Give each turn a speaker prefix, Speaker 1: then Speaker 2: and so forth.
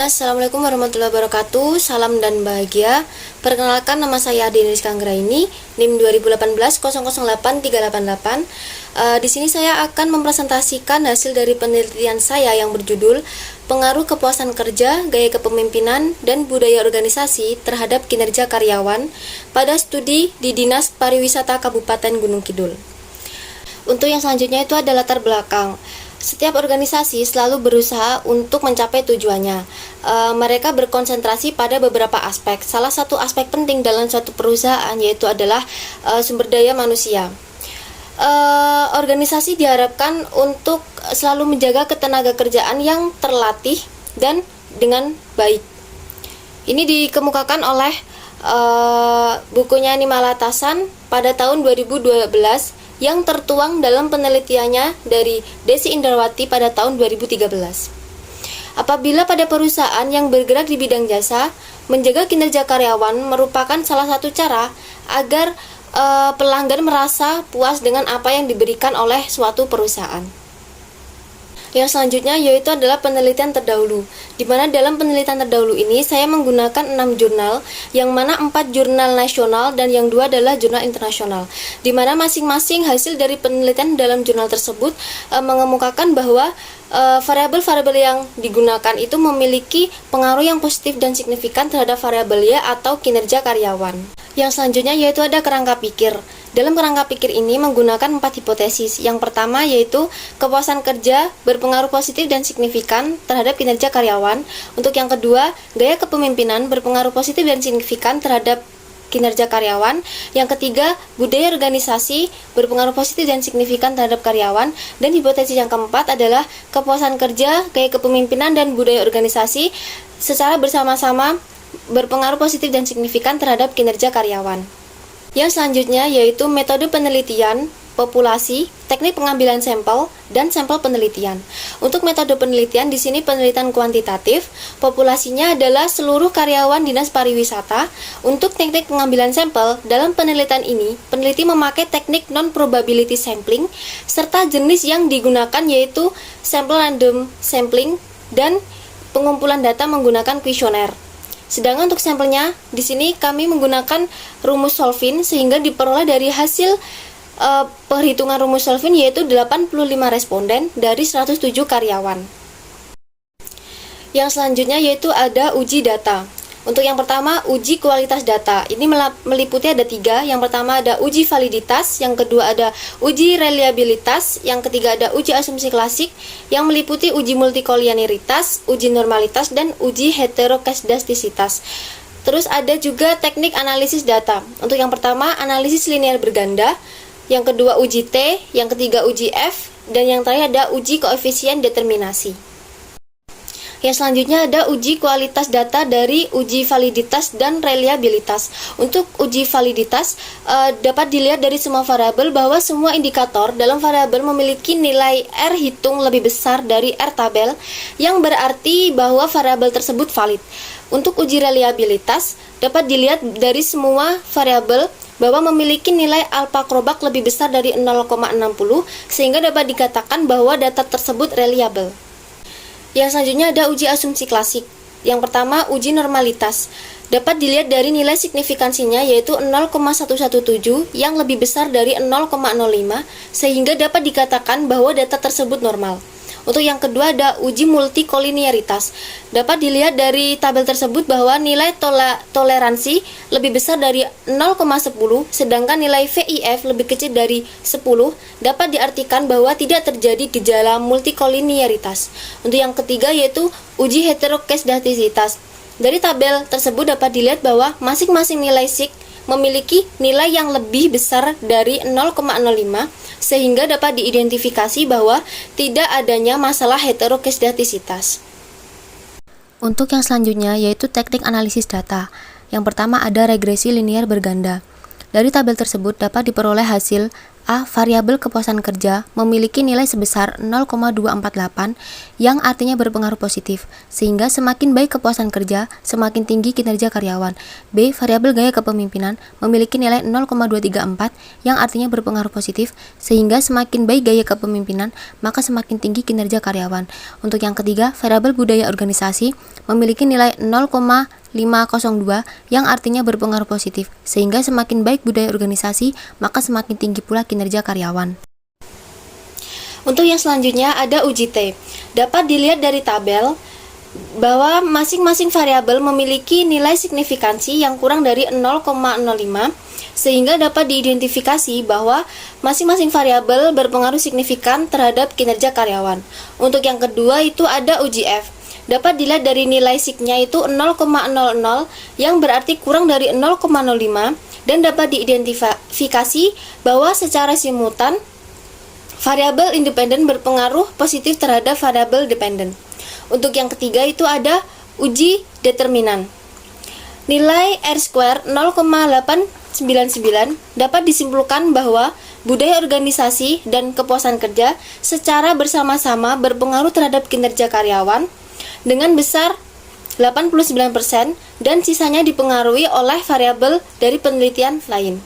Speaker 1: Assalamualaikum warahmatullahi wabarakatuh. Salam dan bahagia. Perkenalkan, nama saya Adini Rizkanggraini, NIM 2018008388. Di sini saya akan mempresentasikan hasil dari penelitian saya yang berjudul Pengaruh Kepuasan Kerja, Gaya Kepemimpinan, dan Budaya Organisasi terhadap Kinerja Karyawan pada studi di Dinas Pariwisata Kabupaten Gunung Kidul. Untuk yang selanjutnya itu ada latar belakang. Setiap organisasi selalu berusaha untuk mencapai tujuannya. Mereka berkonsentrasi pada beberapa aspek. Salah satu aspek penting dalam suatu perusahaan yaitu adalah sumber daya manusia. Organisasi diharapkan untuk selalu menjaga ketenaga kerjaan yang terlatih dan dengan baik. Ini dikemukakan oleh bukunya Nimala Tasan pada tahun 2012 yang tertuang dalam penelitiannya dari Desi Indrawati pada tahun 2013. Apabila pada perusahaan yang bergerak di bidang jasa, menjaga kinerja karyawan merupakan salah satu cara agar pelanggan merasa puas dengan apa yang diberikan oleh suatu perusahaan. Yang selanjutnya yaitu adalah penelitian terdahulu, di mana dalam penelitian terdahulu ini saya menggunakan 6 jurnal, yang mana 4 jurnal nasional dan yang 2 adalah jurnal internasional, di mana masing-masing hasil dari penelitian dalam jurnal tersebut mengemukakan bahwa variabel-variabel yang digunakan itu memiliki pengaruh yang positif dan signifikan terhadap variabel Y atau kinerja karyawan. Yang selanjutnya yaitu ada kerangka pikir. Dalam kerangka pikir ini menggunakan 4 hipotesis. Yang pertama yaitu kepuasan kerja berpengaruh positif dan signifikan terhadap kinerja karyawan. Untuk yang kedua, gaya kepemimpinan berpengaruh positif dan signifikan terhadap kinerja karyawan. Yang ketiga, budaya organisasi berpengaruh positif dan signifikan terhadap karyawan. Dan hipotesis yang keempat adalah kepuasan kerja, gaya kepemimpinan, dan budaya organisasi secara bersama-sama berpengaruh positif dan signifikan terhadap kinerja karyawan. Yang selanjutnya yaitu metode penelitian, populasi, teknik pengambilan sampel, dan sampel penelitian. Untuk metode penelitian di sini penelitian kuantitatif, populasinya adalah seluruh karyawan Dinas Pariwisata. Untuk teknik pengambilan sampel, dalam penelitian ini, peneliti memakai teknik non-probability sampling, serta jenis yang digunakan yaitu sample random sampling dan pengumpulan data menggunakan kuesioner. Sedangkan untuk sampelnya, di sini kami menggunakan rumus Solvin sehingga diperoleh dari hasil perhitungan rumus Solvin yaitu 85 responden dari 107 karyawan. Yang selanjutnya yaitu ada uji data. Untuk yang pertama, uji kualitas data. Ini meliputi ada 3. Yang pertama ada uji validitas, yang kedua ada uji reliabilitas, yang ketiga ada uji asumsi klasik, yang meliputi uji multikolinearitas, uji normalitas, dan uji heteroskedastisitas. Terus ada juga teknik analisis data. Untuk yang pertama, analisis linear berganda, yang kedua uji T, yang ketiga uji F, dan yang terakhir ada uji koefisien determinasi. Yang selanjutnya ada uji kualitas data dari uji validitas dan reliabilitas. Untuk uji validitas dapat dilihat dari semua variabel bahwa semua indikator dalam variabel memiliki nilai R hitung lebih besar dari R tabel, yang berarti bahwa variabel tersebut valid. Untuk uji reliabilitas dapat dilihat dari semua variabel bahwa memiliki nilai alpha Krobak lebih besar dari 0,60 sehingga dapat dikatakan bahwa data tersebut reliable. Yang selanjutnya ada uji asumsi klasik. Yang pertama, uji normalitas. Dapat dilihat dari nilai signifikansinya yaitu 0,117 yang lebih besar dari 0,05 sehingga dapat dikatakan bahwa data tersebut normal. Untuk yang kedua ada uji multikolinearitas. Dapat dilihat dari tabel tersebut bahwa nilai toleransi lebih besar dari 0,10 sedangkan nilai VIF lebih kecil dari 10. Dapat diartikan bahwa tidak terjadi gejala multikolinearitas. Untuk yang ketiga yaitu uji heteroskedastisitas. Dari tabel tersebut dapat dilihat bahwa masing-masing nilai sig memiliki nilai yang lebih besar dari 0,05 sehingga dapat diidentifikasi bahwa tidak adanya masalah heteroskedastisitas. Untuk yang selanjutnya yaitu teknik analisis data. Yang pertama ada regresi linear berganda. Dari tabel tersebut dapat diperoleh hasil A. Variabel kepuasan kerja memiliki nilai sebesar 0,248 yang artinya berpengaruh positif, sehingga semakin baik kepuasan kerja, semakin tinggi kinerja karyawan. B. Variabel gaya kepemimpinan memiliki nilai 0,234 yang artinya berpengaruh positif, sehingga semakin baik gaya kepemimpinan, maka semakin tinggi kinerja karyawan. Untuk yang ketiga, variabel budaya organisasi memiliki nilai 0,502 yang artinya berpengaruh positif, sehingga semakin baik budaya organisasi, maka semakin tinggi pula kinerja karyawan. Untuk yang selanjutnya ada uji T. Dapat dilihat dari tabel bahwa masing-masing variabel memiliki nilai signifikansi yang kurang dari 0,05, sehingga dapat diidentifikasi bahwa masing-masing variabel berpengaruh signifikan terhadap kinerja karyawan. Untuk yang kedua itu ada uji F. Dapat dilihat dari nilai sig-nya itu 0,00 yang berarti kurang dari 0,05 dan dapat diidentifikasi bahwa secara simultan variabel independen berpengaruh positif terhadap variabel dependen. Untuk yang ketiga itu ada uji determinan. Nilai R² 0,899 dapat disimpulkan bahwa budaya organisasi dan kepuasan kerja secara bersama-sama berpengaruh terhadap kinerja karyawan dengan besar 89% dan sisanya dipengaruhi oleh variabel dari penelitian lain.